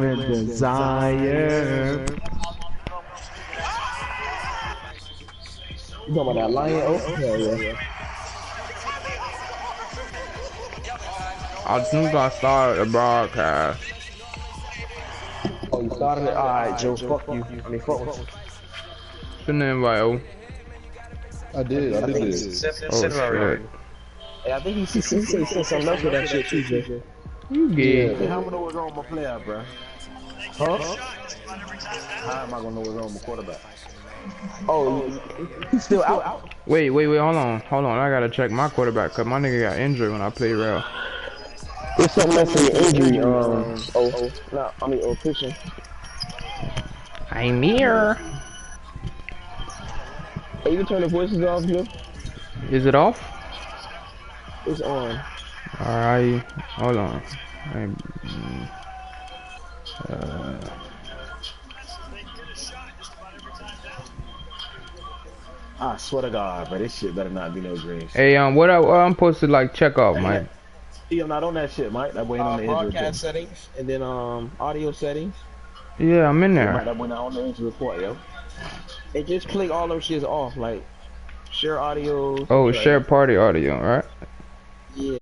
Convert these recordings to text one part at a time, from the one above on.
with desire. You talking about that lion? Oh, yeah. I think I started the broadcast. Oh, you started it? Alright, Joe, fuck you. I mean, fuck with you. Send an invite, oh. I did. Oh, shit. Hey, I think he said something else with that shit too, Joe. You gay. Hey, how am I know what's wrong with my player, bro? Huh? How am I gonna know what's wrong with my quarterback? Oh, he's still out? Wait, hold on. I gotta check my quarterback, cause my nigga got injured when I played real. There's something else in your injury, pitching. I'm here. Hey, you can turn the voices off, Joe. Is it off? It's on. Alright, hold on. I swear to God, bro, this shit better not be no green shit. Hey, what I'm supposed to like check off, Mike? I'm not on that shit, Mike. That boy ain't on the injury report. Broadcast settings, and then audio settings. Yeah, I'm in there. Mike, that boy not on the injury report, yo. Hey, just click all those shits off, like share audio. Oh, share party audio, right? Yeah.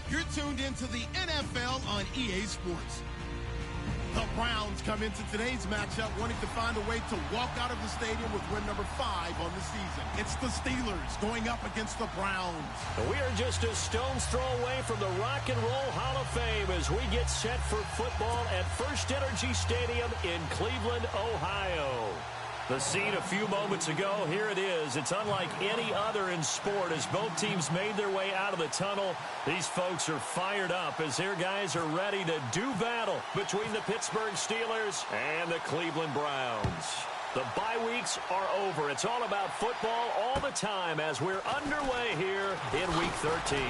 You're tuned into the NFL on EA Sports. The Browns come into today's matchup wanting to find a way to walk out of the stadium with win number 5 on the season. It's the Steelers going up against the Browns. We are just a stone's throw away from the Rock and Roll Hall of Fame as we get set for football at First Energy Stadium in Cleveland, Ohio. The scene a few moments ago, here it is. It's unlike any other in sport as both teams made their way out of the tunnel. These folks are fired up as their guys are ready to do battle between the Pittsburgh Steelers and the Cleveland Browns. The bye weeks are over. It's all about football all the time as we're underway here in Week 13.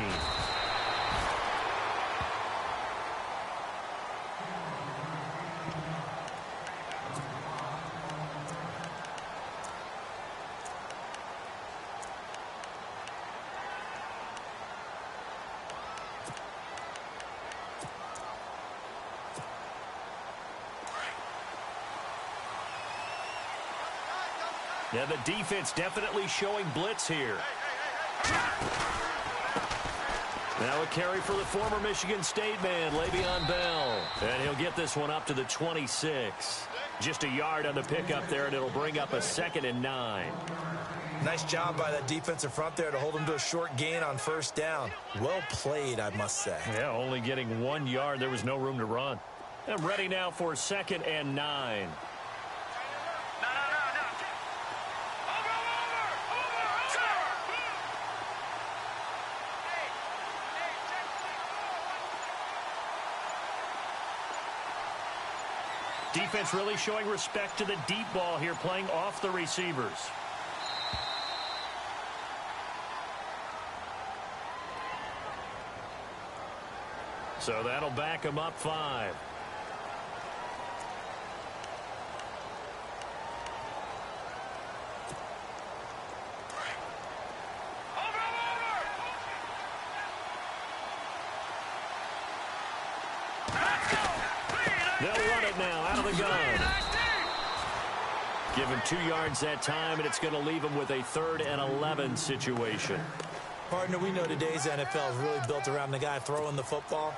Yeah, the defense definitely showing blitz here. Now a carry for the former Michigan State man, Le'Veon Bell. And he'll get this one up to the 26. Just a yard on the pickup there, and it'll bring up a 2nd and 9. Nice job by that defensive front there to hold him to a short gain on first down. Well played, I must say. Yeah, only getting 1 yard. There was no room to run. And ready now for 2nd and 9. Defense really showing respect to the deep ball here, playing off the receivers. So that'll back him up 5. They'll run it now out of the gun. Give him 2 yards that time, and it's going to leave him with a 3rd and 11 situation. Partner, we know today's NFL is really built around the guy throwing the football.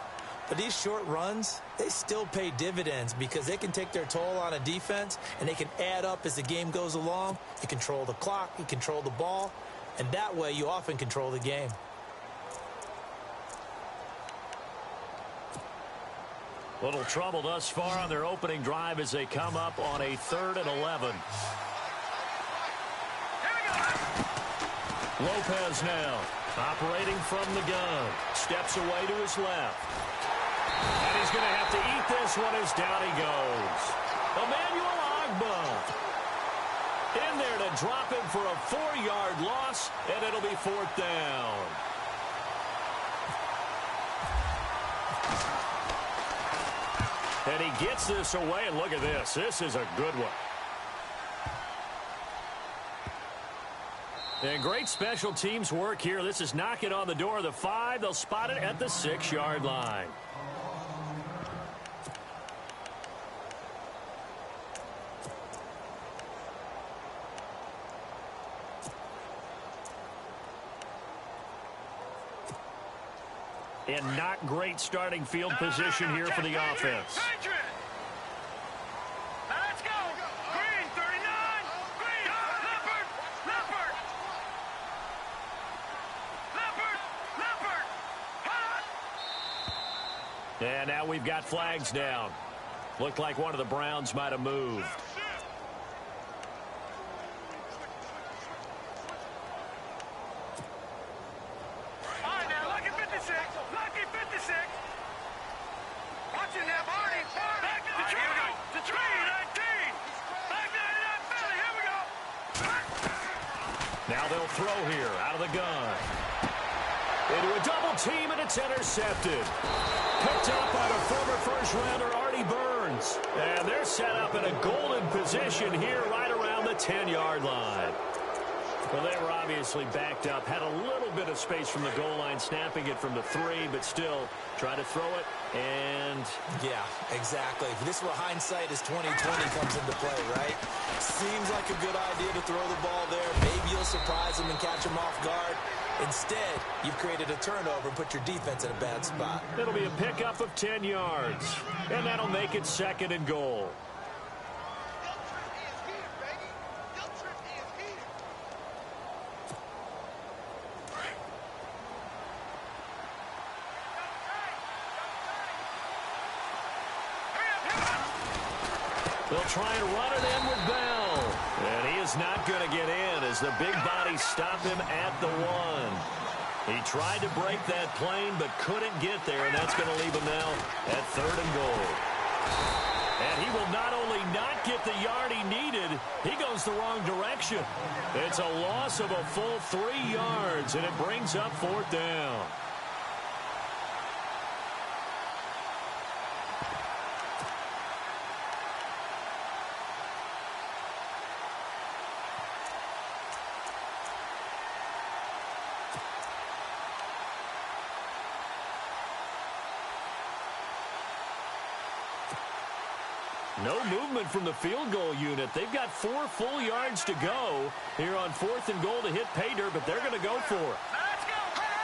But these short runs, they still pay dividends because they can take their toll on a defense, and they can add up as the game goes along. You control the clock, you control the ball, and that way you often control the game. Little trouble thus far on their opening drive as they come up on a 3rd and 11. Lopez now operating from the gun. Steps away to his left. And he's going to have to eat this one as down he goes. Emmanuel Agba in there to drop him for a 4-yard loss, and it'll be 4th down. And he gets this away, and look at this. This is a good one. And great special teams work here. This is knocking on the door of the 5. They'll spot it at the 6-yard line. And not great starting field position here for the offense. Let's go. Green, 39. Green. Leopard. And now we've got flags down. Looked like one of the Browns might have moved. Now they'll throw here out of the gun. Into a double team, and it's intercepted. Picked up by the former first-rounder Artie Burns. And they're set up in a golden position here right around the 10-yard line. Well, they were obviously backed up. Had a little bit of space from the goal line, snapping it from the 3, but still try to throw it. And yeah, exactly. This is where hindsight is 20/20 comes into play, right? Seems like a good idea to throw the ball there. Maybe you'll surprise them and catch them off guard. Instead, you've created a turnover and put your defense in a bad spot. It'll be a pickup of 10 yards, and that'll make it 2nd and goal. They'll try and run it in with Bell. And he is not going to get in as the big bodies stop him at the 1. He tried to break that plane but couldn't get there, and that's going to leave him now at 3rd and goal. And he will not only not get the yard he needed, he goes the wrong direction. It's a loss of a full 3 yards, and it brings up 4th down. No movement from the field goal unit. They've got 4 full yards to go here on 4th and goal to hit pay dirt, but they're going to go for it.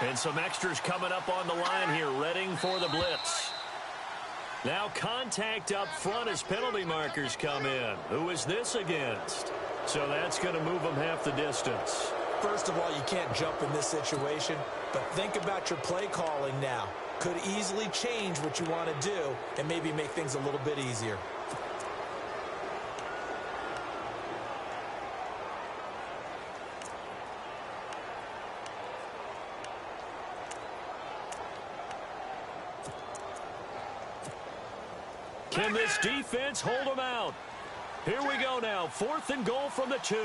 And some extras coming up on the line here, readying for the blitz. Now contact up front as penalty markers come in. Who is this against? So that's going to move them half the distance. First of all, you can't jump in this situation, but think about your play calling now. Could easily change what you want to do and maybe make things a little bit easier. Can this defense hold them out? Here we go now. 4th and goal from the 2.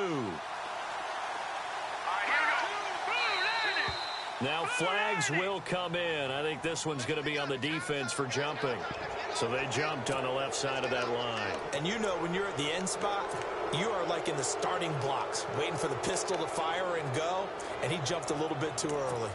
Now flags will come in. I think this one's going to be on the defense for jumping. So they jumped on the left side of that line. And you know when you're at the end spot, you are like in the starting blocks, waiting for the pistol to fire and go, and he jumped a little bit too early.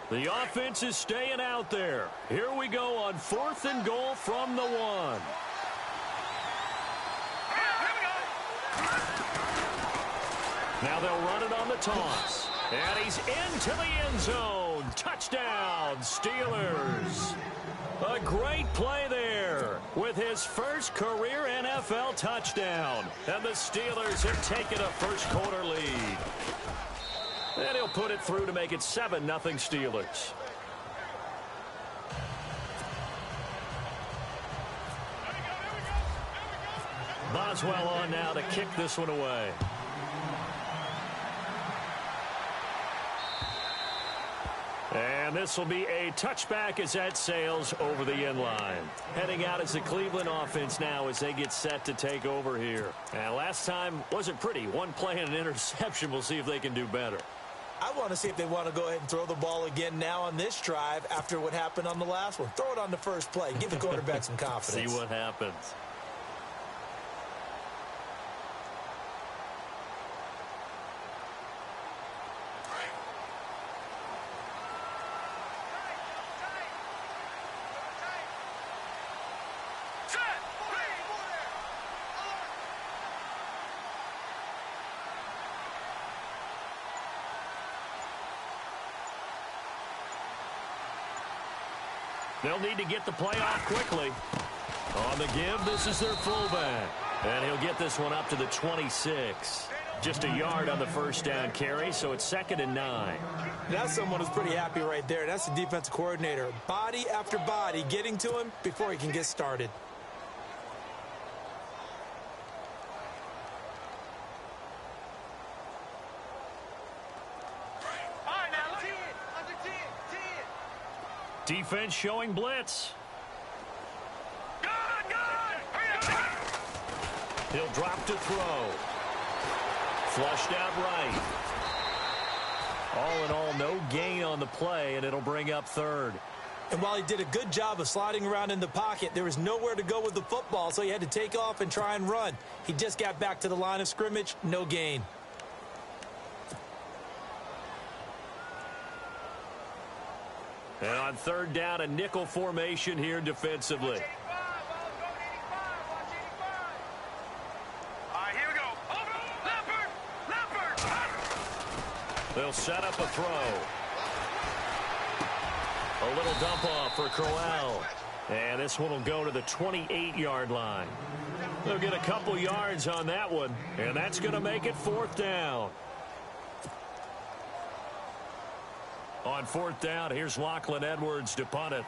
The offense is staying out there. Here we go on 4th and goal from the 1. Now they'll run it on the toss. And he's into the end zone. Touchdown, Steelers. A great play there with his first career NFL touchdown. And the Steelers have taken a first-quarter lead. And he'll put it through to make it 7-0 Steelers. Boswell on now to kick this one away. And this will be a touchback as that sails over the end line. Heading out as the Cleveland offense now as they get set to take over here. And last time wasn't pretty. One play and an interception. We'll see if they can do better. I want to see if they want to go ahead and throw the ball again now on this drive after what happened on the last one. Throw it on the first play. Give the quarterback some confidence. See what happens. They'll need to get the play off quickly. On the give, this is their fullback. And he'll get this one up to the 26. Just a yard on the first down carry, so it's 2nd and 9. That's someone who's pretty happy right there. That's the defensive coordinator. Body after body getting to him before he can get started. Defense showing blitz. He'll drop to throw. Flushed out right. All in all, no gain on the play, and it'll bring up 3rd. And while he did a good job of sliding around in the pocket, there was nowhere to go with the football, so he had to take off and try and run. He just got back to the line of scrimmage, no gain. And on 3rd down, a nickel formation here defensively. They'll set up a throw. A little dump off for Crowell. And this one will go to the 28-yard line. They'll get a couple yards on that one, and that's going to make it 4th down. On 4th down, here's Lachlan Edwards to punt it.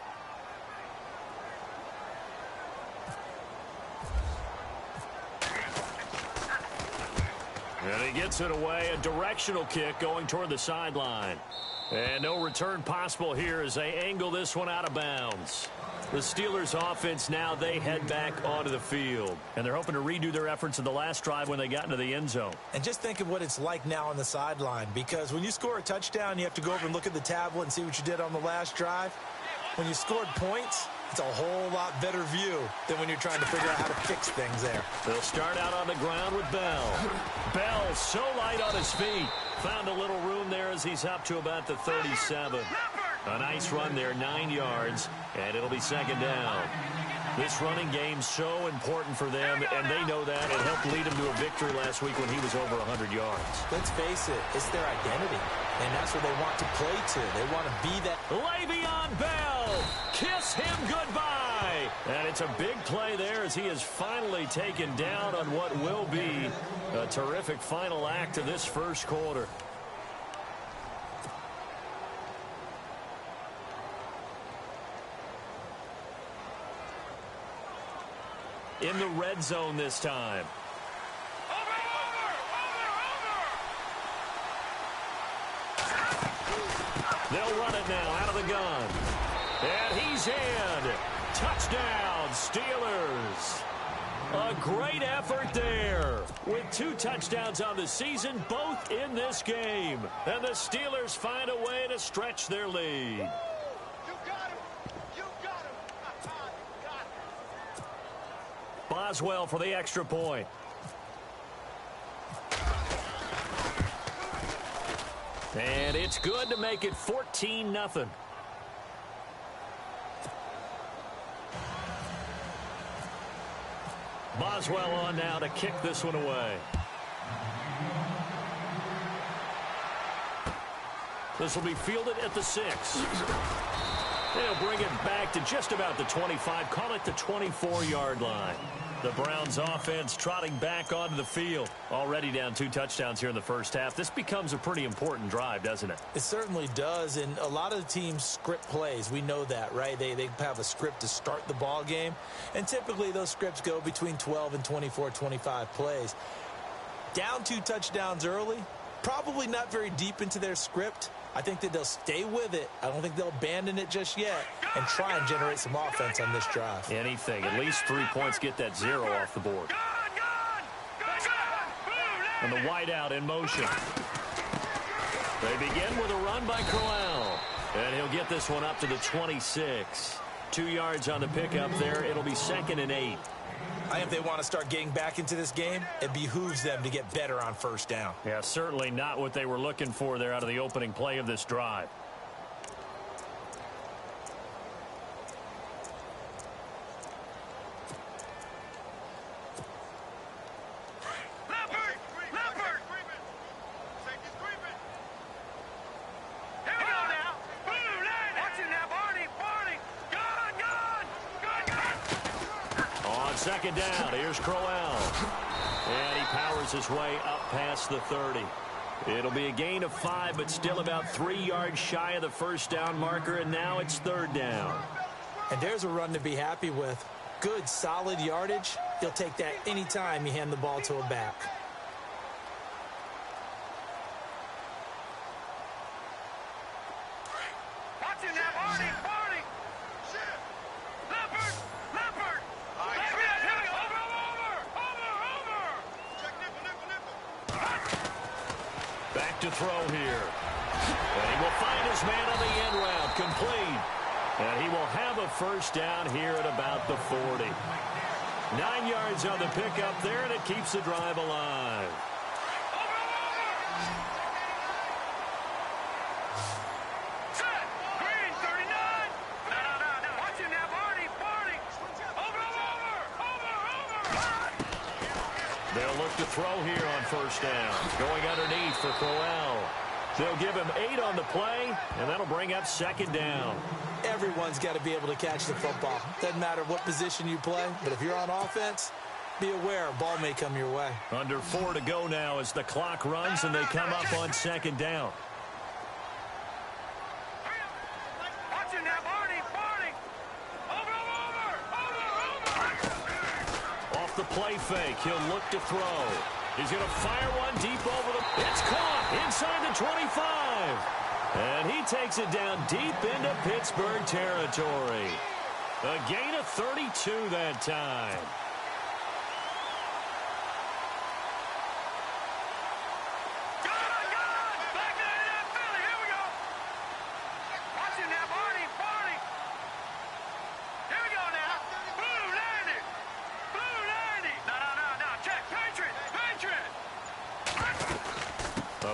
And he gets it away, a directional kick going toward the sideline. And no return possible here as they angle this one out of bounds. The Steelers offense now, they head back onto the field. And they're hoping to redo their efforts in the last drive when they got into the end zone. And just think of what it's like now on the sideline, because when you score a touchdown, you have to go over and look at the tablet and see what you did on the last drive. When you scored points, it's a whole lot better view than when you're trying to figure out how to fix things there. They'll start out on the ground with Bell. Bell so light on his feet. Found a little room there as he's up to about the 37. A nice run there, 9 yards, and it'll be 2nd down. This running game's so important for them, and they know that. It helped lead them to a victory last week when he was over 100 yards. Let's face it, it's their identity, and that's what they want to play to. They want to be that. Le'Veon Bell, kiss him goodbye. And it's a big play there as he is finally taken down on what will be a terrific final act of this first quarter. in the red zone this time. They'll run it now out of the gun. And he's in. Touchdown, Steelers. A great effort there. With 2 touchdowns on the season, both in this game. And the Steelers find a way to stretch their lead. You got him. You got him. You got him. Boswell for the extra point. And it's good to make it 14-0. Boswell on now to kick this one away. This will be fielded at the 6. They'll bring it back to just about the 25. Call it the 24-yard line. The Browns offense trotting back onto the field. Already down 2 touchdowns here in the first half. This becomes a pretty important drive, doesn't it? It certainly does, and a lot of the teams script plays. We know that, right? They have a script to start the ball game, and typically those scripts go between 12 and 24, 25 plays. Down 2 touchdowns early, probably not very deep into their script. I think that they'll stay with it. I don't think they'll abandon it just yet and try and generate some offense on this drive. Anything. At least 3 points, get that 0 off the board. And the wideout in motion. They begin with a run by Crowell. And he'll get this one up to the 26. 2 yards on the pickup there. It'll be 2nd and 8. I think if they want to start getting back into this game, it behooves them to get better on first down. Yeah, certainly not what they were looking for there out of the opening play of this drive. Second down, here's Crowell. And he powers his way up past the 30. It'll be a gain of 5, but still about 3 yards shy of the first down marker, and now it's 3rd down. And there's a run to be happy with. Good, solid yardage. You'll take that anytime you hand the ball to a back. To throw here. And he will find his man on the end route, complete. And he will have a first down here at about the 40. 9 yards on the pickup there, and it keeps the drive alive. They'll look to throw here on first down. Going underneath for Crowell. They'll give him 8 on the play, and that'll bring up 2nd down. Everyone's got to be able to catch the football. Doesn't matter what position you play, but if you're on offense, be aware a ball may come your way. Under 4 to go now as the clock runs, and they come up on 2nd down. Off the play fake, he'll look to throw. He's going to fire one deep over the... It's caught inside the 25. And he takes it down deep into Pittsburgh territory. A gain of 32 that time.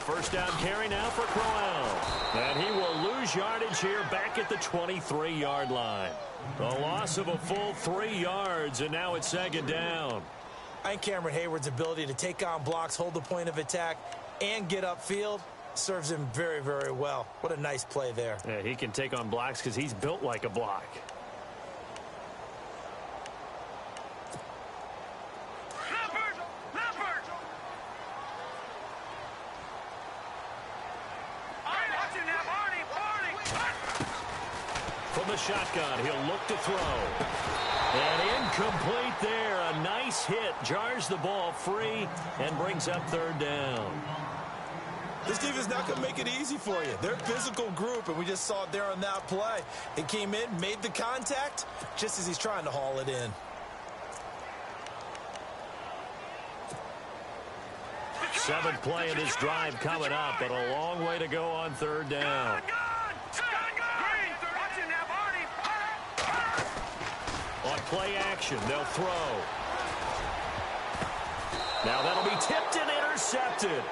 First down carry now for Crowell. And he will lose yardage here back at the 23-yard line. A loss of a full 3 yards, and now it's 2nd down. I think Cameron Hayward's ability to take on blocks, hold the point of attack, and get upfield serves him very, very well. What a nice play there. Yeah, he can take on blocks because he's built like a block. From the shotgun, he'll look to throw. And incomplete there. A nice hit. Jars the ball free and brings up third down. This defense not going to make it easy for you. They're a physical group, and we just saw it there on that play. He came in, made the contact, just as he's trying to haul it in. Seventh play of this drive coming up, but a long way to go on third down. On play action, they'll throw. Now that'll be tipped and intercepted.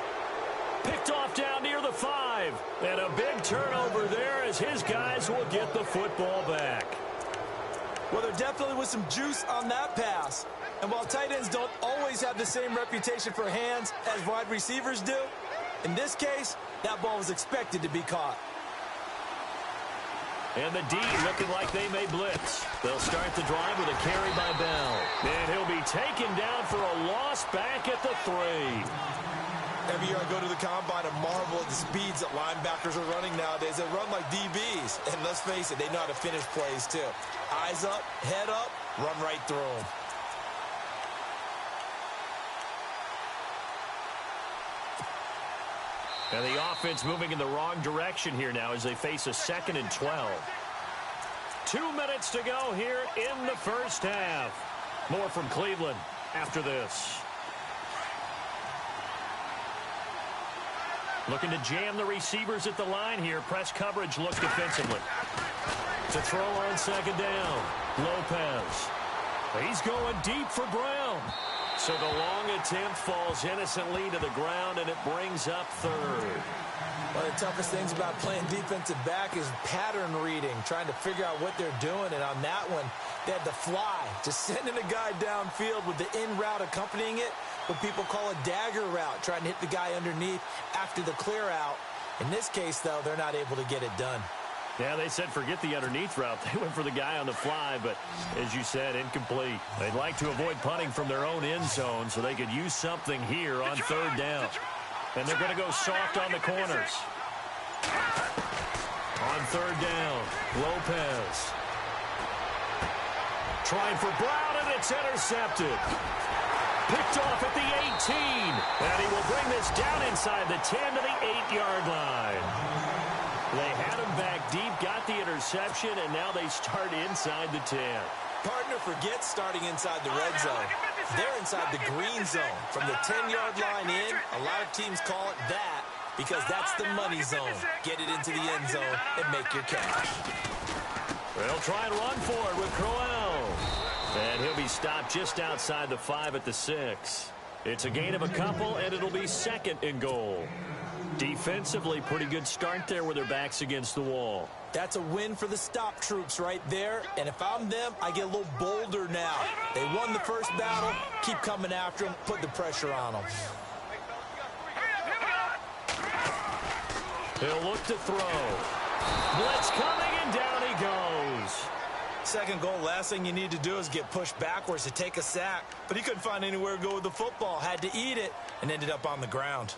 Picked off down near the 5. And a big turnover there as his guys will get the football back. Well, there definitely was some juice on that pass. And while tight ends don't always have the same reputation for hands as wide receivers do, in this case, that ball was expected to be caught. And the D looking like they may blitz. They'll start the drive with a carry by Bell. And he'll be taken down for a loss back at the 3. Every year I go to the combine and marvel at the speeds that linebackers are running nowadays. They run like DBs. And let's face it, they know how to finish plays too. Eyes up, head up, run right through them. And the offense moving in the wrong direction here now as they face a 2nd and 12. 2 minutes to go here in the first half. More from Cleveland after this. Looking to jam the receivers at the line here. Press coverage look defensively. To throw on 2nd down. Lopez. He's going deep for Brown. So the long attempt falls innocently to the ground, and it brings up 3rd. One of the toughest things about playing defensive back is pattern reading, trying to figure out what they're doing. And on that one, they had to fly, just sending a guy downfield with the in route accompanying it, what people call a dagger route, trying to hit the guy underneath after the clear out. In this case, though, they're not able to get it done. Yeah, they said forget the underneath route. They went for the guy on the fly, but as you said, incomplete. They'd like to avoid punting from their own end zone so they could use something here on 3rd down. And they're going to go soft on the corners. On 3rd down, Lopez. Trying for Brown, and it's intercepted. Picked off at the 18. And he will bring this down inside the 10 to the 8-yard line. They had him back deep, got the interception, and now they start inside the 10. Partner forgets starting inside the red zone. They're inside the green zone. From the 10-yard line in, a lot of teams call it that because that's the money zone. Get it into the end zone and make your cash. They'll try and run for it with Crowell. And he'll be stopped just outside the 5 at the 6. It's a gain of a couple, and it'll be 2nd and goal. Defensively, pretty good start there with their backs against the wall. That's a win for the stop troops right there. And if I'm them, I get a little bolder now. They won the first battle. Keep coming after them. Put the pressure on them. He'll look to throw. Blitz coming, and down he goes. 2nd goal, last thing you need to do is get pushed backwards to take a sack. But he couldn't find anywhere to go with the football. Had to eat it and ended up on the ground.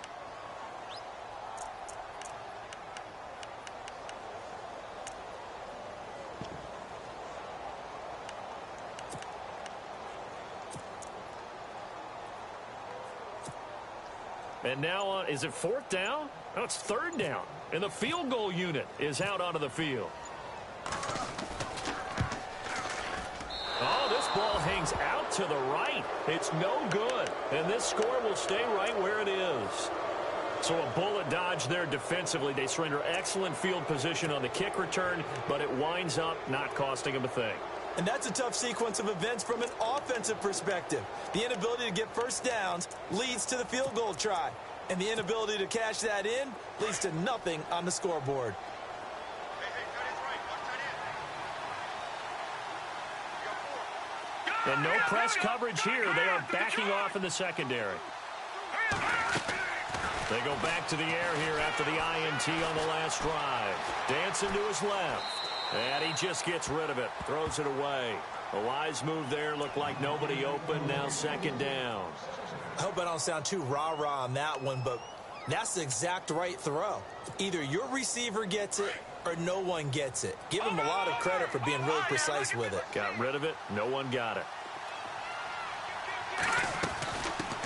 And now, is it 4th down? No, it's 3rd down. And the field goal unit is out onto the field. Oh, this ball hangs out to the right. It's no good. And this score will stay right where it is. So a bullet dodge there defensively. They surrender excellent field position on the kick return, but it winds up not costing them a thing. And that's a tough sequence of events from an offensive perspective. The inability to get first downs leads to the field goal try. And the inability to cash that in leads to nothing on the scoreboard. And no press coverage here. They are backing off in the secondary. They go back to the air here after the INT on the last drive. Dancing to his left. And he just gets rid of it. Throws it away. A wise move there. Looked like nobody open. Now 2nd down. I hope I don't sound too rah-rah on that one, but That's the exact right throw. Either your receiver gets it or no one gets it. Give him a lot of credit for being really precise with it. Got rid of it. No one got it.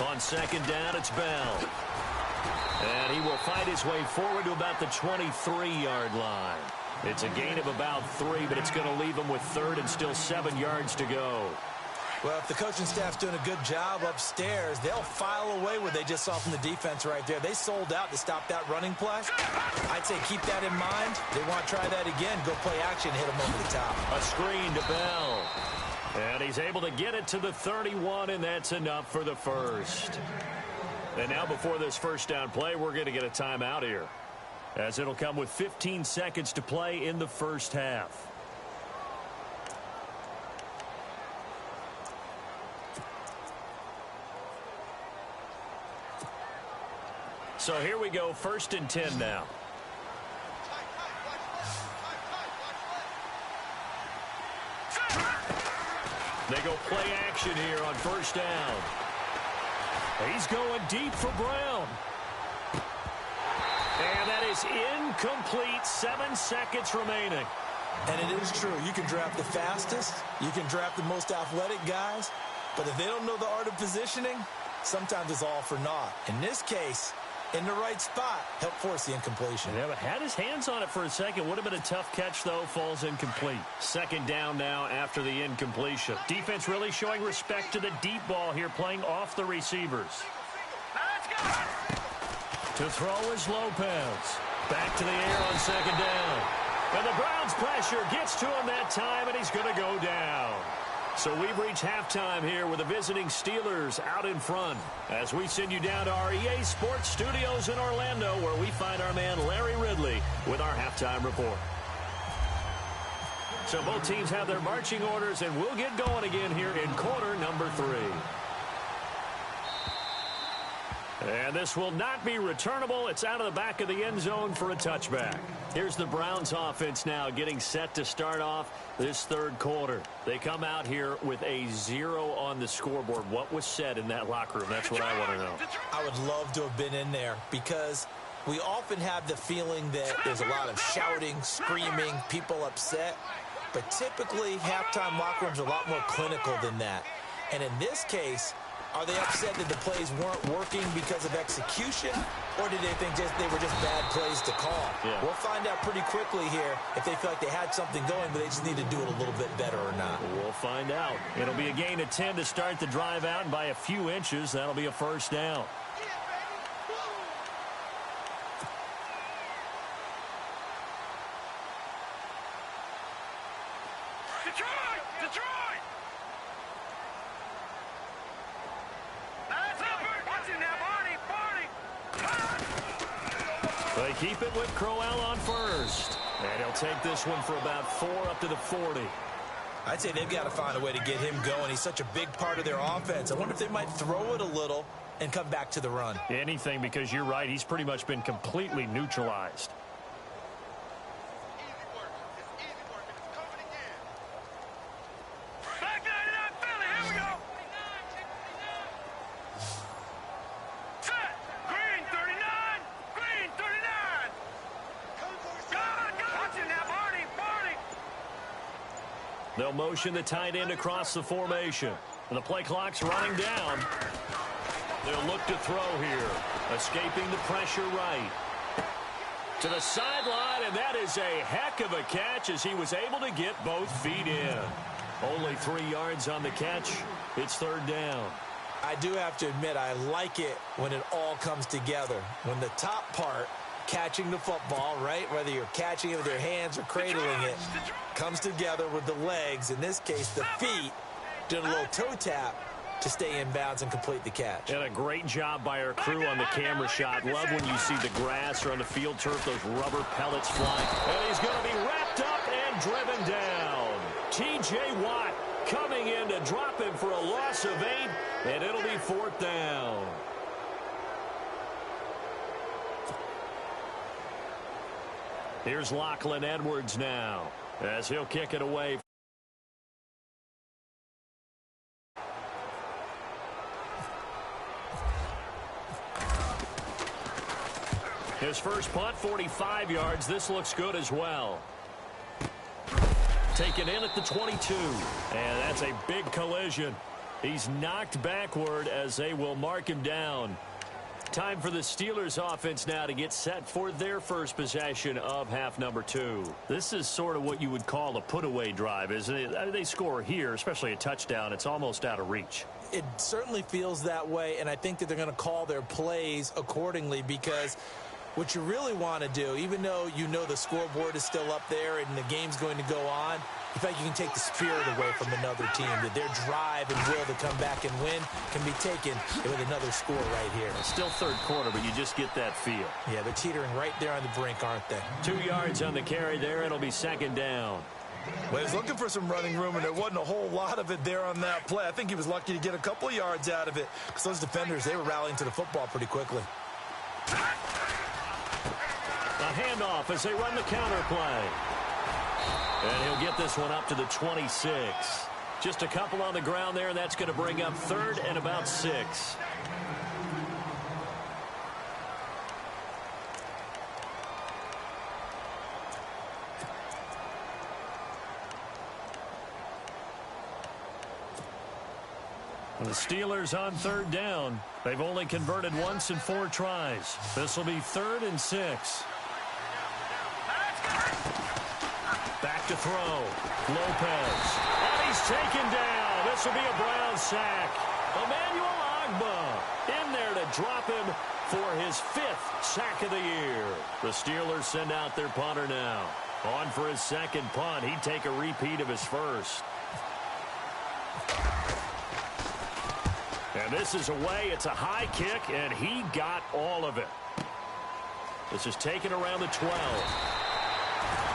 On second down, it's Bell. And he will fight his way forward to about the 23-yard line. It's a gain of about 3, but it's going to leave him with third and still 7 yards to go. Well, if the coaching staff's doing a good job upstairs, they'll file away what they just saw from the defense right there. They sold out to stop that running play. I'd say keep that in mind. They want to try that again. Go play action, hit them over the top. A screen to Bell. And he's able to get it to the 31, and that's enough for the first. And now before this first down play, we're going to get a timeout here, as it'll come with 15 seconds to play in the first half. So here we go, 1st and 10 now. They go play action here on 1st down. He's going deep for Brown. And that is incomplete. 7 seconds remaining. And it is true. You can draft the fastest. You can draft the most athletic guys. But if they don't know the art of positioning, sometimes it's all for naught. In this case, in the right spot, help force the incompletion. Yeah, but had his hands on it for a second. Would have been a tough catch, though. Falls incomplete. 2nd down now after the incompletion. Defense really showing respect to the deep ball here, playing off the receivers. To throw is Lopez. Back to the air on 2nd down. And the Browns' pressure gets to him that time, and he's going to go down. So we've reached halftime here with the visiting Steelers out in front, as we send you down to our EA Sports Studios in Orlando, where we find our man Larry Ridley with our halftime report. So both teams have their marching orders, and we'll get going again here in quarter number 3. And this will not be returnable. It's out of the back of the end zone for a touchback. Here's the Browns offense now getting set to start off this 3rd quarter. They come out here with a 0 on the scoreboard. What was said in that locker room? That's what I want to know. I would love to have been in there, because we often have the feeling that there's a lot of shouting, screaming, people upset. But typically, halftime locker rooms are a lot more clinical than that. And in this case, are they upset that the plays weren't working because of execution, or did they think they were just bad plays to call? Yeah. We'll find out pretty quickly here if they feel like they had something going, but they just need to do it a little bit better or not. We'll find out. It'll be a gain of 10 to start the drive out, and by a few inches, that'll be a 1st down. They keep it with Crowell on 1st. And he'll take this one for about 4 up to the 40. I'd say they've got to find a way to get him going. He's such a big part of their offense. I wonder if they might throw it a little and come back to the run. Anything, because you're right. He's pretty much been completely neutralized. They'll motion the tight end across the formation. And the play clock's running down. They'll look to throw here. Escaping the pressure right. To the sideline, and that is a heck of a catch as he was able to get both feet in. Only 3 yards on the catch. It's 3rd down. I do have to admit, I like it when it all comes together. When the top part, catching the football, right, whether you're catching it with your hands or cradling it, comes together with the legs, in this case the feet, doing a little toe tap to stay in bounds and complete the catch. And a great job by our crew on the camera shot. Love when you see the grass or on the field turf, those rubber pellets flying. And he's going to be wrapped up and driven down. T.J. Watt coming in to drop him for a loss of 8, and it'll be 4th down. Here's Lachlan Edwards now, as he'll kick it away. first punt, 45 yards. This looks good as well. Taken in at the 22. And that's a big collision. He's knocked backward as they will mark him down. Time for the Steelers offense now to get set for their first possession of half number 2. This is sort of what you would call a put-away drive, isn't it? I mean, they score here, especially a touchdown. It's almost out of reach. It certainly feels that way, and I think that they're going to call their plays accordingly, because what you really want to do, even though you know the scoreboard is still up there and the game's going to go on, in fact, you can take the spirit away from another team, that their drive and will to come back and win can be taken with another score right here. It's still third quarter, but you just get that feel. Yeah, they're teetering right there on the brink, aren't they? 2 yards on the carry there. It'll be second down. Well, he was looking for some running room, and there wasn't a whole lot of it there on that play. I think he was lucky to get a couple of yards out of it, because those defenders, they were rallying to the football pretty quickly. A handoff as they run the counter play. And he'll get this one up to the 26. Just a couple on the ground there, and that's going to bring up third and about 6. The Steelers on third down. They've only converted once in 4 tries. This will be 3rd and 6. Back to throw. Lopez. And he's taken down. This will be a Brown sack. Emmanuel Ogbah in there to drop him for his 5th sack of the year. The Steelers send out their punter now. On for his second punt. He'd take a repeat of his first. And this is away. It's a high kick, and he got all of it. This is taken around the 12.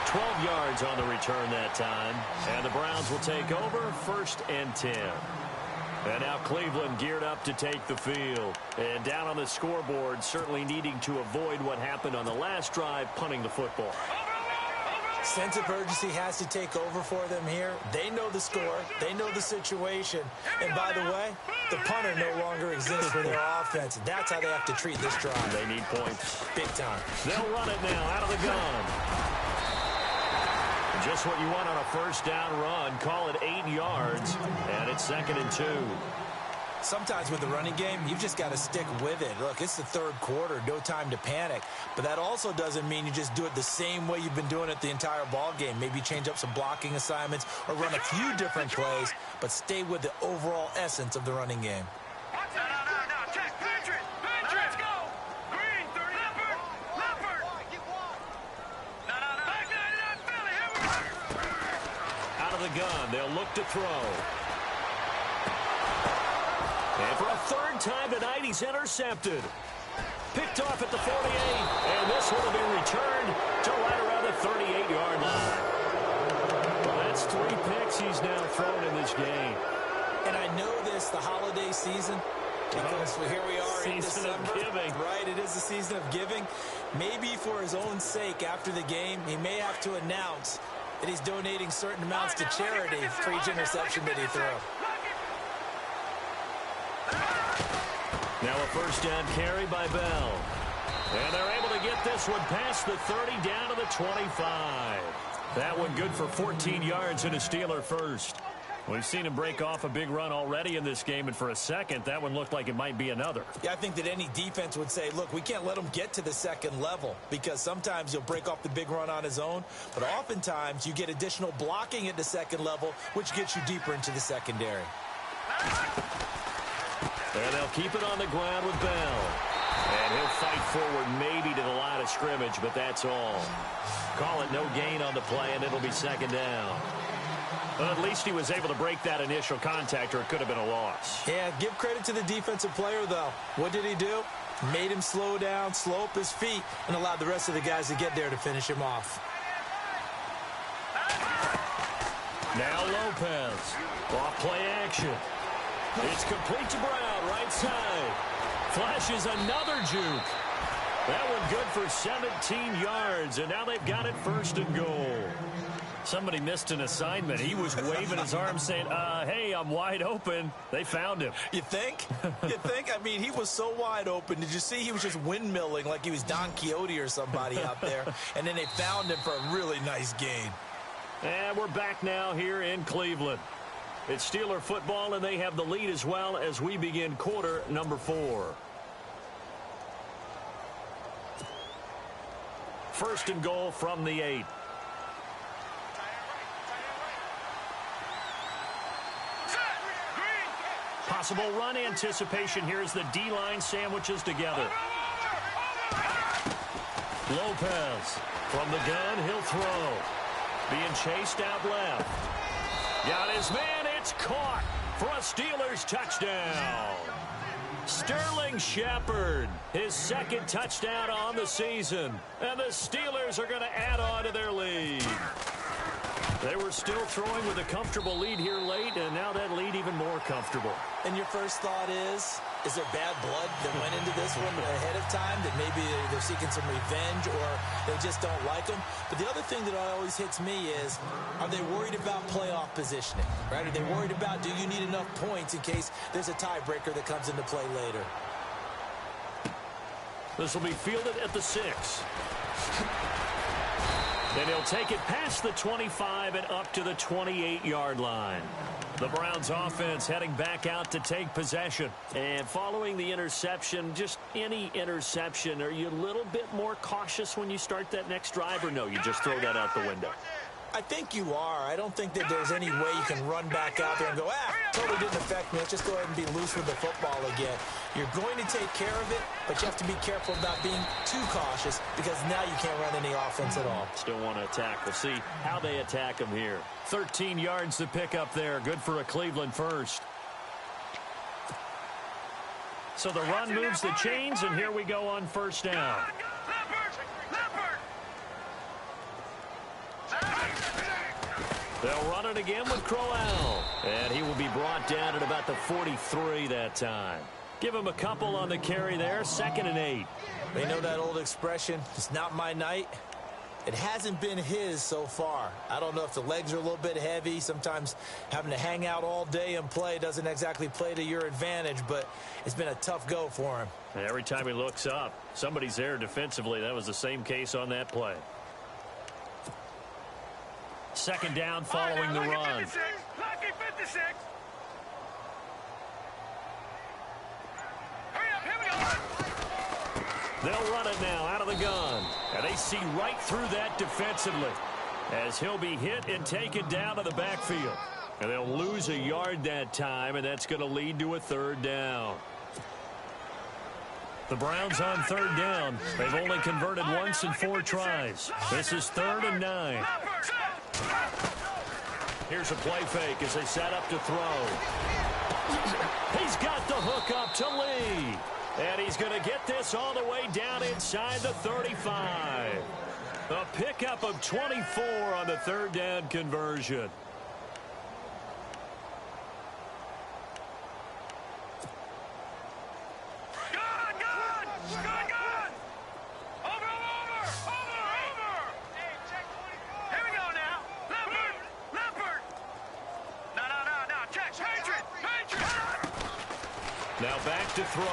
12 yards on the return that time. And the Browns will take over 1st and 10. And now Cleveland geared up to take the field. And down on the scoreboard, certainly needing to avoid what happened on the last drive, punting the football. Sense of urgency has to take over for them here. They know the score. They know the situation. And by the way, the punter no longer exists for their offense. That's how they have to treat this drive. They need points. Big time. They'll run it now out of the gun. Just what you want on a first down run. Call it 8 yards. And it's 2nd and 2. Sometimes with the running game, you've just got to stick with it. Look, it's the 3rd quarter, no time to panic. But that also doesn't mean you just do it the same way you've been doing it the entire ball game. Maybe change up some blocking assignments or run a few different plays, but stay with the overall essence of the running game. No. Check. Patriot. Let's go. Green, 30. Leopard. No. Back Philly. Here we go. Out of the gun, they'll look to throw. And for a 3rd time tonight, he's intercepted. Picked off at the 48, and this one will be returned to right around the 38-yard line. Well, that's 3 picks he's now thrown in this game. And I know this, the holiday season, because here we are in December. Season of giving. Right, it is the season of giving. Maybe for his own sake after the game, he may have to announce that he's donating certain amounts to charity for each interception that he threw. Now a first down carry by Bell. And they're able to get this one past the 30 down to the 25. That one good for 14 yards and a Steeler first. We've seen him break off a big run already in this game, and for a second, that one looked like it might be another. Yeah, I think that any defense would say, look, we can't let him get to the 2nd level, because sometimes he'll break off the big run on his own, but oftentimes you get additional blocking at the 2nd level, which gets you deeper into the secondary. And they'll keep it on the ground with Bell. And he'll fight forward maybe to the line of scrimmage, but that's all. Call it no gain on the play, and it'll be 2nd down. Well, at least he was able to break that initial contact, or it could have been a loss. Yeah, give credit to the defensive player, though. What did he do? Made him slow down, slow up his feet, and allowed the rest of the guys to get there to finish him off. Now Lopez. Off play action. It's complete to Brown, right side. Flashes another juke. That one good for 17 yards, and now they've got it 1st and goal. Somebody missed an assignment. He was waving his arm saying, hey, I'm wide open. They found him. You think? You think? I mean, he was so wide open. Did you see he was just windmilling like he was Don Quixote or somebody out there? And then they found him for a really nice gain. And we're back now here in Cleveland. It's Steeler football, and they have the lead as well as we begin quarter number 4. First and goal from the 8. Possible run anticipation here as the D-line sandwiches together. Lopez from the gun, he'll throw. Being chased out left. Got his man, it's caught for a Steelers touchdown. Sterling Shepard, his second touchdown on the season. And the Steelers are going to add on to their lead. They were still throwing with a comfortable lead here late, and now that lead even more comfortable. And your first thought is there bad blood that went into this one ahead of time, that maybe they're seeking some revenge or they just don't like them? But the other thing that always hits me is, are they worried about playoff positioning, right? Are they worried about, do you need enough points in case there's a tiebreaker that comes into play later? This will be fielded at the 6. And he'll take it past the 25 and up to the 28-yard line. The Browns offense heading back out to take possession. And following the interception, just any interception, are you a little bit more cautious when you start that next drive, or no, you just throw that out the window? I think you are. I don't think that there's any way you can run back out there and go, totally didn't affect me. Let's just go ahead and be loose with the football again. You're going to take care of it, but you have to be careful about being too cautious because now you can't run any offense at all. Still want to attack. We'll see how they attack them here. 13 yards to pick up there. Good for a Cleveland first. So the run moves the chains, and here we go on first down. They'll run it again with Crowell. And he will be brought down at about the 43 that time. Give him a couple on the carry there. 2nd and 8. They know that old expression, it's not my night. It hasn't been his so far. I don't know if the legs are a little bit heavy. Sometimes having to hang out all day and play doesn't exactly play to your advantage, but it's been a tough go for him. And every time he looks up, somebody's there defensively. That was the same case on that play. 2nd down following the run. Lucky 56. Hurry up, here we go. They'll run it now out of the gun. And they see right through that defensively as he'll be hit and taken down to the backfield. And they'll lose a yard that time, and that's going to lead to a 3rd down. The Browns on 3rd down. They've only converted once in 4 tries. This is 3rd and 9. Here's a play fake as they set up to throw. He's got the hook up to Lee. And he's going to get this all the way down inside the 35. A pickup of 24 on the 3rd down conversion. Now back to throw.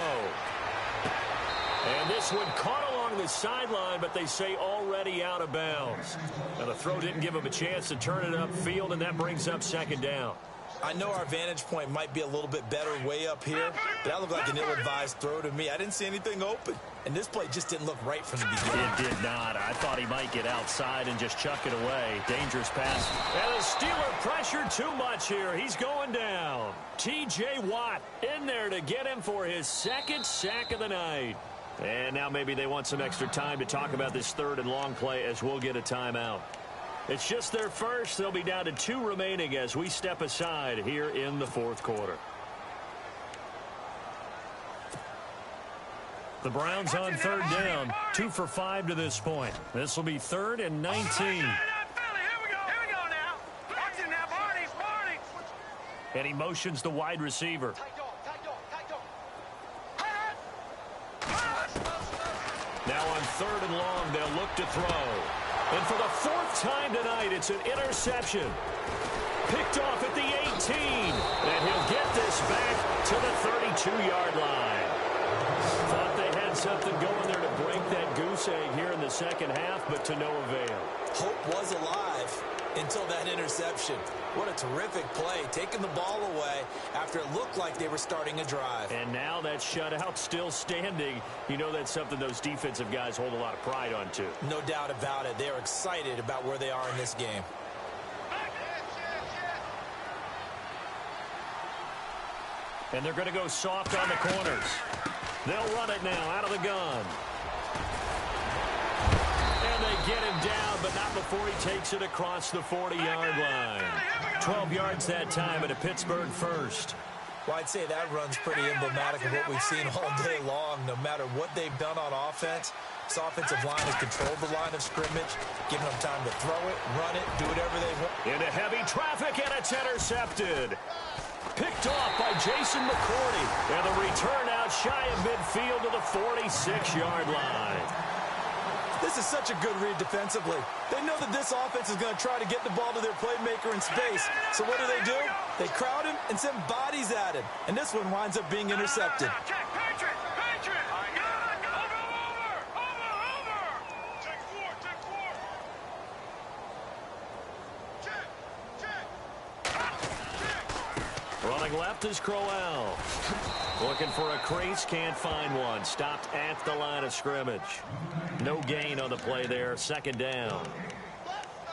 And this one caught along the sideline, but they say already out of bounds. Now the throw didn't give him a chance to turn it upfield, and that brings up 2nd down. I know our vantage point might be a little bit better way up here, but that looked like an ill-advised throw to me. I didn't see anything open, and this play just didn't look right from the beginning. It did not. I thought he might get outside and just chuck it away. Dangerous pass. And the Steeler pressured too much here. He's going down. T.J. Watt in there to get him for his 2nd sack of the night. And now maybe they want some extra time to talk about this 3rd and long play as we'll get a timeout. It's just their first. They'll be down to 2 remaining as we step aside here in the 4th quarter. The Browns on 3rd down, 2 for 5 to this point. This will be 3rd and 19. And he motions the wide receiver. Now on 3rd and long, they'll look to throw. And for the 4th time tonight, it's an interception. Picked off at the 18. And he'll get this back to the 32-yard line. Thought they had something going there to break that goose egg here in the second half, but to no avail. Hope was alive until that interception. What a terrific play, taking the ball away after it looked like they were starting a drive. And now that shutout still standing. You know that's something those defensive guys hold a lot of pride on, too. No doubt about it. They are excited about where they are in this game. And they're going to go soft on the corners. They'll run it now out of the gun. And they get him down, but not before he takes it across the 40-yard line. 12 yards that time, and a Pittsburgh first. Well, I'd say that run's pretty emblematic of what we've seen all day long. No matter what they've done on offense, this offensive line has controlled the line of scrimmage, giving them time to throw it, run it, do whatever they want. Into heavy traffic, and it's intercepted. Picked off by Jason McCourty. And the return out shy of midfield to the 46-yard line. This is such a good read defensively. They know that this offense is going to try to get the ball to their playmaker in space. So what do? They crowd him and send bodies at him. And this one winds up being intercepted. Running left is Crowell. Looking for a crease, can't find one. Stopped at the line of scrimmage. No gain on the play there, second down.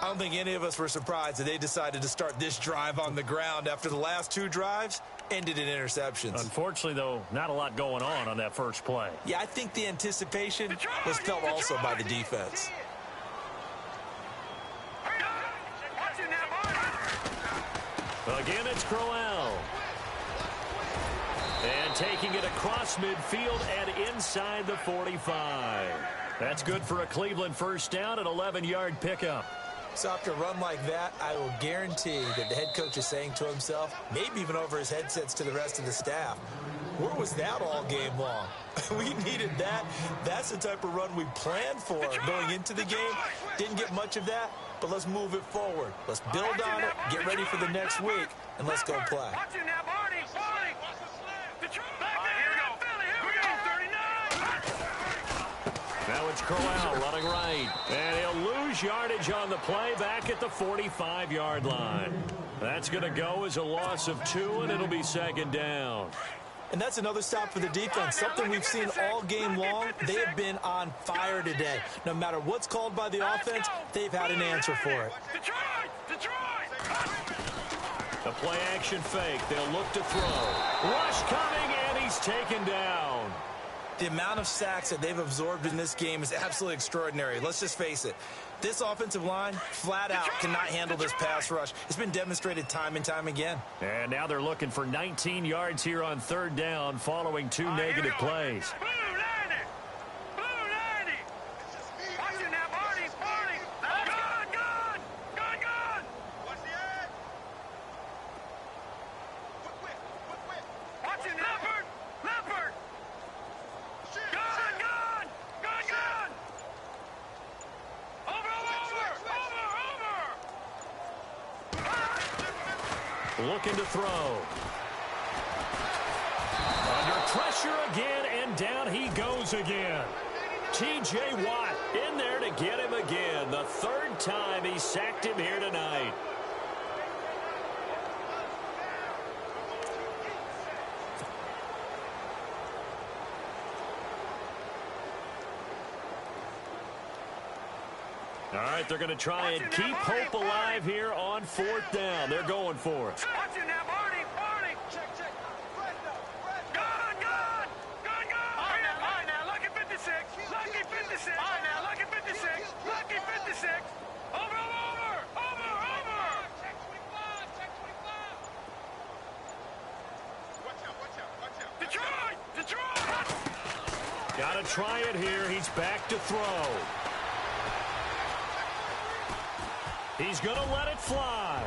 I don't think any of us were surprised that they decided to start this drive on the ground after the last 2 drives ended in interceptions. Unfortunately, though, not a lot going on that first play. Yeah, I think the anticipation was felt also by the defense. Again, it's Crowell. And taking it across midfield and inside the 45. That's good for a Cleveland first down, an 11-yard pickup. So after a run like that, I will guarantee that the head coach is saying to himself, maybe even over his headsets to the rest of the staff, where was that all game long? We needed that. That's the type of run we planned for going into the game. Didn't get much of that, but let's move it forward. Let's build on it, get ready for the next week, and let's go play. Now it's Crowell running right. And he'll lose yardage on the play back at the 45-yard line. That's going to go as a loss of 2, and it'll be second down. And that's another stop for the defense, something we've seen all game long. They have been on fire today. No matter what's called by the offense, they've had an answer for it. A play-action fake. They'll look to throw. Rush coming, and he's taken down. The amount of sacks that they've absorbed in this game is absolutely extraordinary. Let's just face it. This offensive line, flat out, cannot handle this pass rush. It's been demonstrated time and time again. And now they're looking for 19 yards here on third down following 2 negative plays. Looking to throw. Under pressure again, and down he goes again. T.J. Watt in there to get him again. The 3rd time he sacked him here tonight. All right, they're going to try and keep hope alive here on 4th down. They're going for it. Got to try it here. He's back to throw. He's going to let it fly.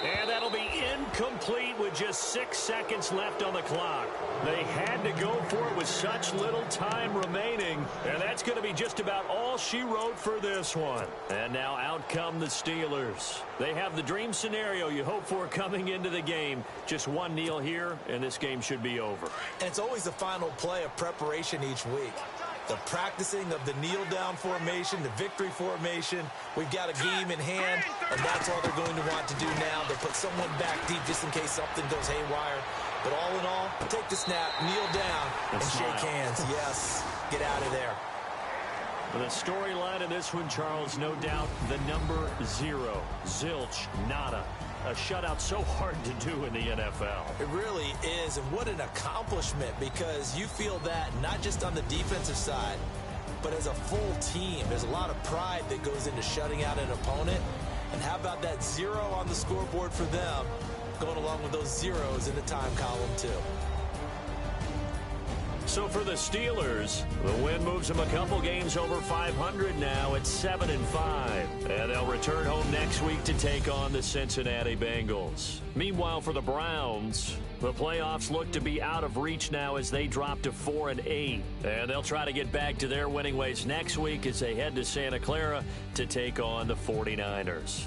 And that'll be incomplete with just 6 seconds left on the clock. They had to go for it with such little time remaining. And that's going to be just about all she wrote for this one. And now out come the Steelers. They have the dream scenario you hope for coming into the game. Just one kneel here, and this game should be over. And it's always the final play of preparation each week. The practicing of the kneel-down formation, the victory formation. We've got a game in hand, and that's all they're going to want to do now. They'll put someone back deep just in case something goes haywire. But all in all, take the snap, kneel down, and shake hands. Yes, get out of there. For the storyline of this one, Charles, no doubt the number 0. Zilch, nada. A shutout so hard to do in the NFL. It really is, and what an accomplishment, because you feel that not just on the defensive side, but as a full team. There's a lot of pride that goes into shutting out an opponent. And how about that 0 on the scoreboard for them, going along with those zeros in the time column too. So for the Steelers, the win moves them a couple games over 500 now at 7-5. And they'll return home next week to take on the Cincinnati Bengals. Meanwhile, for the Browns, the playoffs look to be out of reach now as they drop to 4-8. And they'll try to get back to their winning ways next week as they head to Santa Clara to take on the 49ers.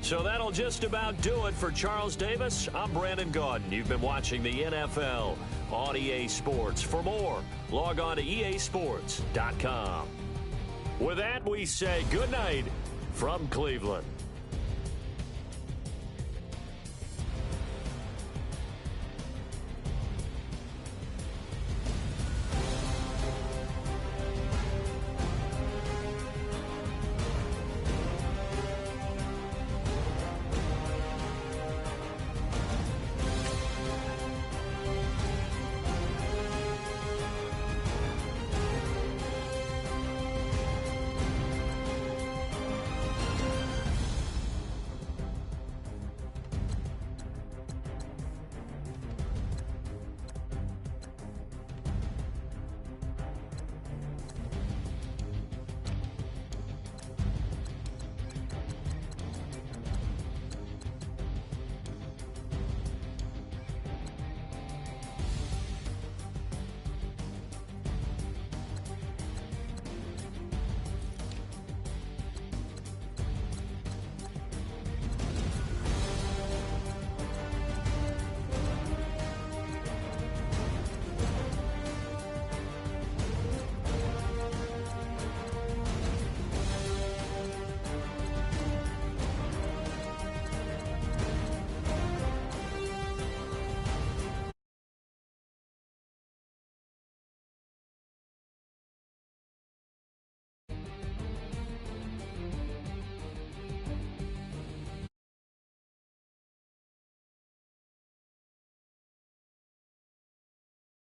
So that'll just about do it for Charles Davis. I'm Brandon Gaudin. You've been watching the NFL on EA Sports. For more, log on to easports.com. With that, we say good night from Cleveland.